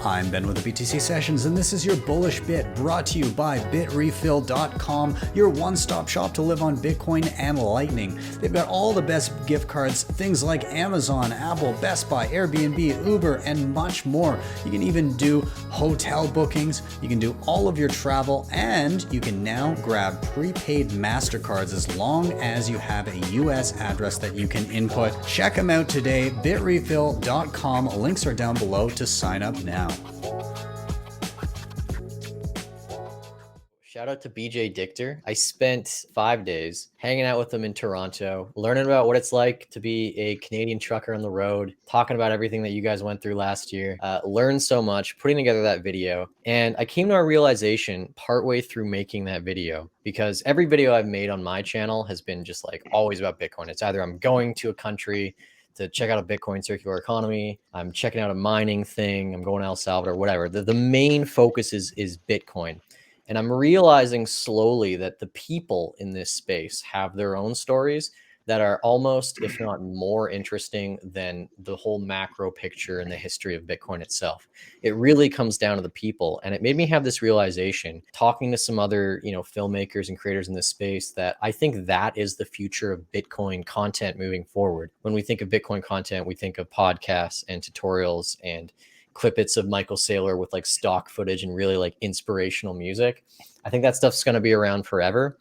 I'm Ben with the BTC Sessions, and this is your Bullish Bit, brought to you by bitrefill.com, your one-stop shop to live on Bitcoin and Lightning. They've got all the best gift cards, things like Amazon, Apple, Best Buy, Airbnb, Uber, and much more. You can even do hotel bookings, you can do all of your travel, and you can now grab prepaid MasterCards as long as you have a US address that you can input. Check them out today, bitrefill.com. Links are down below to sign up now. Shout out to BJ Dichter. I spent 5 days hanging out with him in Toronto, learning about what it's like to be a Canadian trucker on the road, talking about everything that you guys went through last year. Learned so much, putting together that video. And I came to a realization partway through making that video, because every video I've made on my channel has been just like always about Bitcoin. It's either I'm going to a country to check out a Bitcoin circular economy, I'm checking out a mining thing, I'm going to El Salvador, whatever. The main focus is Bitcoin. And I'm realizing slowly that the people in this space have their own stories that are almost, if not more interesting than the whole macro picture and the history of Bitcoin itself. It really comes down to the people. And it made me have this realization, talking to some other, filmmakers and creators in this space, that I think that is the future of Bitcoin content moving forward. When we think of Bitcoin content, we think of podcasts and tutorials and clippets of Michael Saylor with like stock footage and really like inspirational music. I think that stuff's going to be around forever.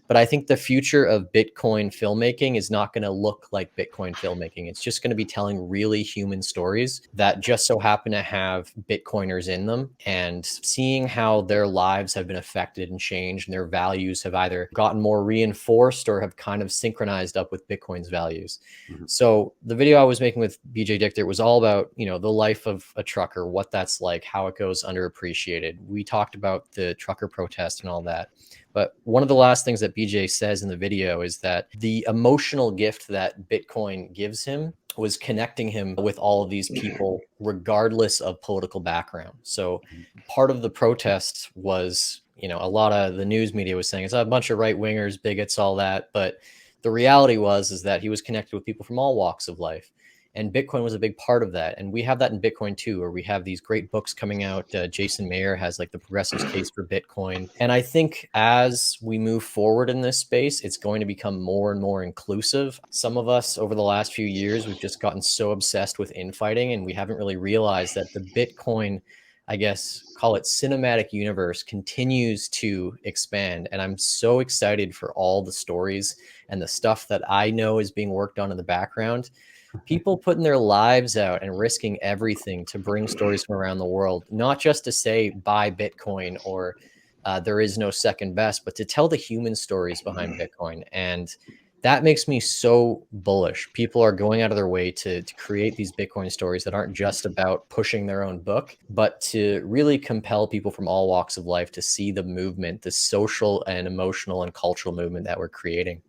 But I think the future of Bitcoin filmmaking is not going to look like Bitcoin filmmaking. It's just going to be telling really human stories that just so happen to have Bitcoiners in them, and seeing how their lives have been affected and changed, and their values have either gotten more reinforced or have kind of synchronized up with Bitcoin's values. So the video I was making with BJ Dichter was all about, the life of a trucker, what that's like, how it goes underappreciated. We talked about the trucker protest and all that. But one of the last things that BJ says in the video is that the emotional gift that Bitcoin gives him was connecting him with all of these people, regardless of political background. So part of the protest was, a lot of the news media was saying it's a bunch of right wingers, bigots, all that. But the reality is that he was connected with people from all walks of life. And Bitcoin was a big part of that. And we have that in Bitcoin too, where we have these great books coming out. Jason Mayer has like the Progressive's Case for Bitcoin. And I think as we move forward in this space, it's going to become more and more inclusive. Some of us over the last few years, we've just gotten so obsessed with infighting, and we haven't really realized that the Bitcoin, I guess, call it cinematic universe, continues to expand. And I'm so excited for all the stories and the stuff that I know is being worked on in the background. People putting their lives out and risking everything to bring stories from around the world, not just to say buy Bitcoin or there is no second best, but to tell the human stories behind Bitcoin. And that makes me so bullish. People are going out of their way to create these Bitcoin stories that aren't just about pushing their own book, but to really compel people from all walks of life to see the movement, the social and emotional and cultural movement that we're creating.